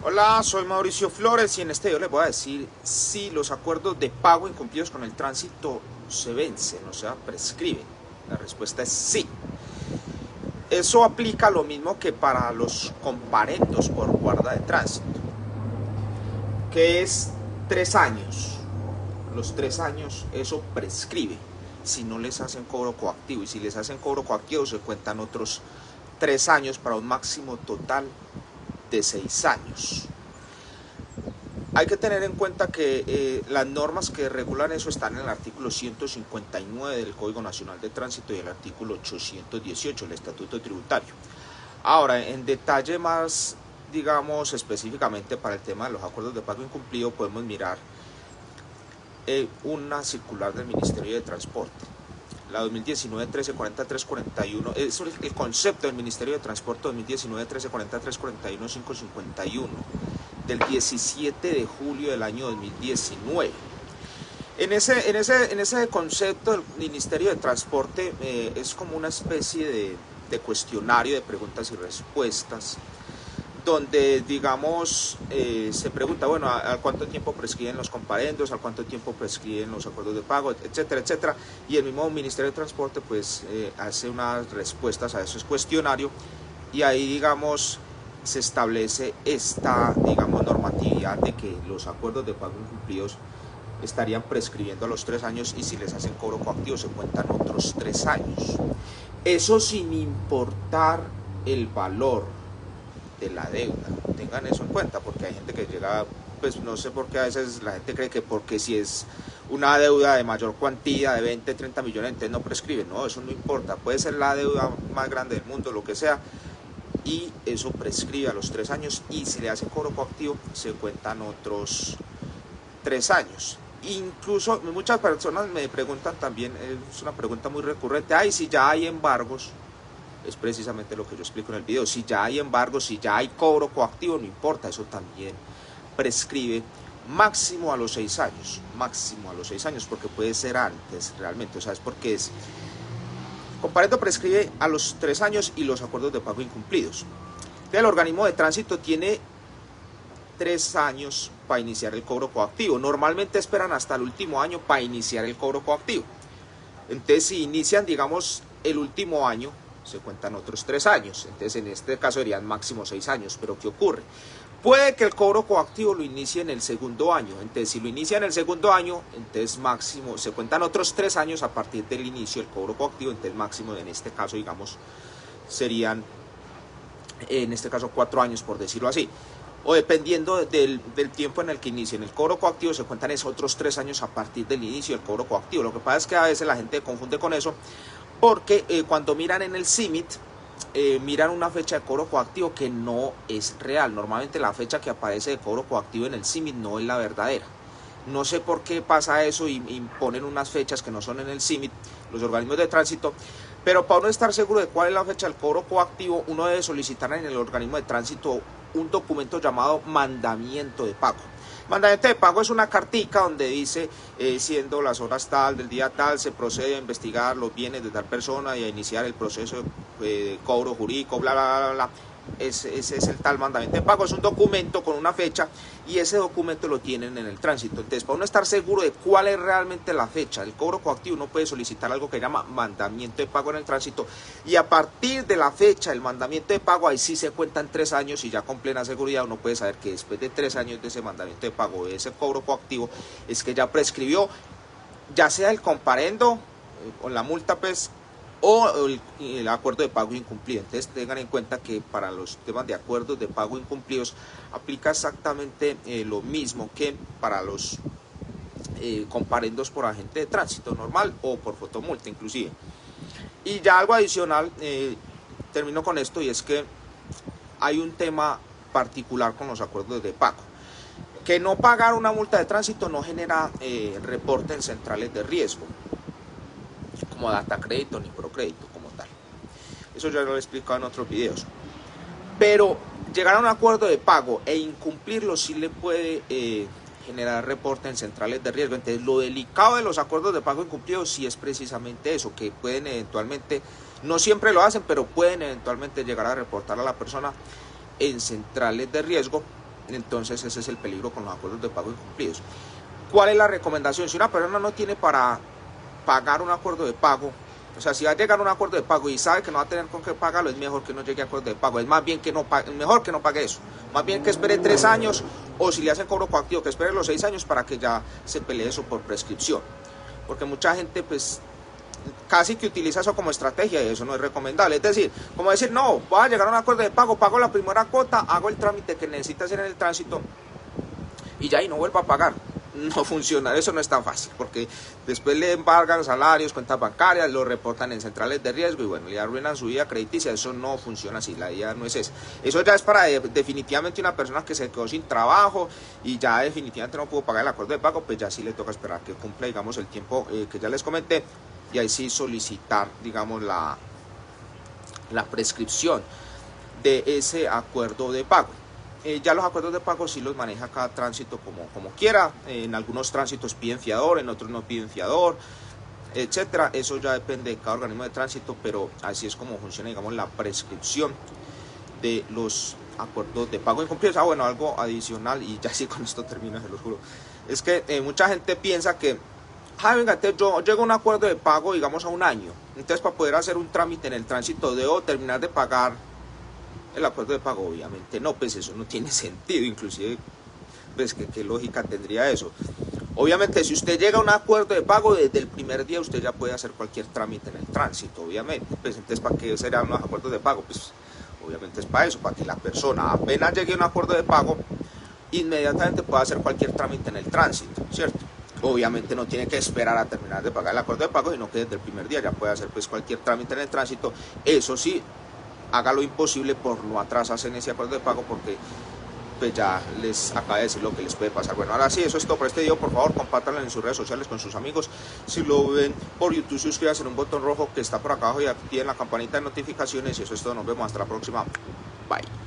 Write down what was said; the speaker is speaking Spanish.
Hola, soy Mauricio Flores y en este video les voy a decir si los acuerdos de pago incumplidos con el tránsito se vencen, o sea, prescriben. La respuesta es sí. Eso aplica lo mismo que para los comparendos por guarda de tránsito, que es 3 años. Los 3 años, eso prescribe si no les hacen cobro coactivo, y si les hacen cobro coactivo se cuentan otros 3 años para un máximo total de 6 años. Hay que tener en cuenta que las normas que regulan eso están en el artículo 159 del Código Nacional de Tránsito y el artículo 818 del Estatuto Tributario. Ahora, en detalle más, digamos, específicamente para el tema de los acuerdos de pago incumplido, podemos mirar una circular del Ministerio de Transporte, la 2019-1340-341, es el concepto del Ministerio de Transporte 2019-1340-341-551, del 17 de julio del año 2019. En ese concepto del Ministerio de Transporte es como una especie de cuestionario de preguntas y respuestas, donde, digamos, se pregunta, bueno, ¿a cuánto tiempo prescriben los comparendos? ¿A cuánto tiempo prescriben los acuerdos de pago? Etcétera, etcétera. Y el mismo Ministerio de Transporte, pues, hace unas respuestas a esos cuestionarios y ahí, digamos, se establece esta, digamos, normatividad de que los acuerdos de pago incumplidos estarían prescribiendo a los 3 años y si les hacen cobro coactivo se cuentan otros 3 años. Eso sin importar el valor de la deuda. Tengan eso en cuenta, porque hay gente que llega, pues no sé por qué a veces la gente cree que porque si es una deuda de mayor cuantía, de 20, 30 millones, entonces no prescribe. No, eso no importa, puede ser la deuda más grande del mundo, lo que sea, y eso prescribe a los 3 años y si le hacen cobro coactivo se cuentan otros 3 años. Incluso muchas personas me preguntan también, es una pregunta muy recurrente, si ya hay embargos. Es precisamente lo que yo explico en el video. Si ya hay embargo, si ya hay cobro coactivo, no importa, eso también prescribe máximo a los 6 años. Máximo a los 6 años, porque puede ser antes realmente. O sea, es porque es. Comparendo prescribe a los 3 años y los acuerdos de pago incumplidos. El organismo de tránsito tiene 3 años para iniciar el cobro coactivo. Normalmente esperan hasta el último año para iniciar el cobro coactivo. Entonces, si inician, digamos, el último año, se cuentan otros 3 años. Entonces, en este caso serían máximo 6 años. Pero, ¿qué ocurre? Puede que el cobro coactivo lo inicie en el segundo año. Entonces, si lo inicia en el segundo año, entonces máximo, se cuentan otros 3 años a partir del inicio del cobro coactivo. Entonces, máximo, en este caso, digamos, serían, en este caso, 4 años, por decirlo así. O dependiendo del tiempo en el que inicien el cobro coactivo, se cuentan esos otros 3 años a partir del inicio del cobro coactivo. Lo que pasa es que a veces la gente confunde con eso, porque cuando miran en el CIMIT, miran una fecha de cobro coactivo que no es real. Normalmente la fecha que aparece de cobro coactivo en el CIMIT no es la verdadera. No sé por qué pasa eso y ponen unas fechas que no son en el CIMIT, los organismos de tránsito. Pero para uno estar seguro de cuál es la fecha del cobro coactivo, uno debe solicitar en el organismo de tránsito un documento llamado mandamiento de pago. Mandamiento de pago es una cartica donde dice, siendo las horas tal, del día tal, se procede a investigar los bienes de tal persona y a iniciar el proceso de cobro jurídico, bla, bla, bla, bla. Ese es el tal mandamiento de pago, es un documento con una fecha y ese documento lo tienen en el tránsito. Entonces, para uno estar seguro de cuál es realmente la fecha del cobro coactivo, uno puede solicitar algo que se llama mandamiento de pago en el tránsito y a partir de la fecha del mandamiento de pago, ahí sí se cuentan 3 años y ya con plena seguridad uno puede saber que después de 3 años de ese mandamiento de pago, de ese cobro coactivo, es que ya prescribió, ya sea el comparendo con la multa, pues, o el acuerdo de pago incumplido. Entonces tengan en cuenta que para los temas de acuerdos de pago incumplidos aplica exactamente lo mismo que para los comparendos por agente de tránsito normal o por fotomulta inclusive. Y ya algo adicional, termino con esto, y es que hay un tema particular con los acuerdos de pago, que no pagar una multa de tránsito no genera reporte en centrales de riesgo como Datacrédito ni Procrédito como tal. Eso ya lo he explicado en otros videos. Pero llegar a un acuerdo de pago e incumplirlo sí le puede generar reporte en centrales de riesgo. Entonces, lo delicado de los acuerdos de pago incumplidos sí es precisamente eso, que pueden eventualmente, no siempre lo hacen, pero pueden eventualmente llegar a reportar a la persona en centrales de riesgo Entonces ese es el peligro con los acuerdos de pago incumplidos. ¿Cuál es la recomendación? Si una persona no tiene para pagar un acuerdo de pago, o sea, si va a llegar a un acuerdo de pago y sabe que no va a tener con qué pagarlo, es mejor que no llegue a acuerdo de pago. Es más bien que no pague, mejor que no pague eso. Más bien que espere 3 años, o si le hacen cobro coactivo, que espere los 6 años para que ya se pelee eso por prescripción. Porque mucha gente, pues, casi que utiliza eso como estrategia y eso no es recomendable. Es decir, como decir, no, voy a llegar a un acuerdo de pago, pago la primera cuota, hago el trámite que necesita hacer en el tránsito y ya, y no vuelvo a pagar. No funciona, eso no es tan fácil, porque después le embargan salarios, cuentas bancarias, lo reportan en centrales de riesgo y bueno, le arruinan su vida crediticia. Eso no funciona así, la idea no es esa. Eso ya es para definitivamente una persona que se quedó sin trabajo y ya definitivamente no pudo pagar el acuerdo de pago, pues ya sí le toca esperar que cumpla, digamos, el tiempo que ya les comenté, y ahí sí solicitar, digamos, la prescripción de ese acuerdo de pago. Ya los acuerdos de pago sí los maneja cada tránsito como quiera. En algunos tránsitos piden fiador, en otros no piden fiador, etcétera. Eso ya depende de cada organismo de tránsito, pero así es como funciona, digamos, la prescripción de los acuerdos de pago incumplidos. Bueno, algo adicional, y ya sí con esto termino, se los juro, es que mucha gente piensa que, venga, entonces yo llego a un acuerdo de pago, digamos, a un año. Entonces, para poder hacer un trámite en el tránsito, debo terminar de pagar el acuerdo de pago. Obviamente no, pues eso no tiene sentido. Inclusive, pues, ¿qué lógica tendría eso? Obviamente, si usted llega a un acuerdo de pago, desde el primer día usted ya puede hacer cualquier trámite en el tránsito, obviamente. Pues entonces, ¿para qué serían los acuerdos de pago? Pues obviamente es para eso, para que la persona apenas llegue a un acuerdo de pago, inmediatamente pueda hacer cualquier trámite en el tránsito, ¿cierto? Obviamente no tiene que esperar a terminar de pagar el acuerdo de pago, sino que desde el primer día ya puede hacer, pues, cualquier trámite en el tránsito. Eso sí, haga lo imposible por no atrasarse en ese acuerdo de pago, porque pues ya les acaba de decir lo que les puede pasar. Bueno, ahora sí, eso es todo por este video. Por favor, compártanlo en sus redes sociales con sus amigos. Si lo ven por YouTube, suscríbanse en un botón rojo que está por acá abajo y activen la campanita de notificaciones. Y eso es todo, nos vemos hasta la próxima. Bye.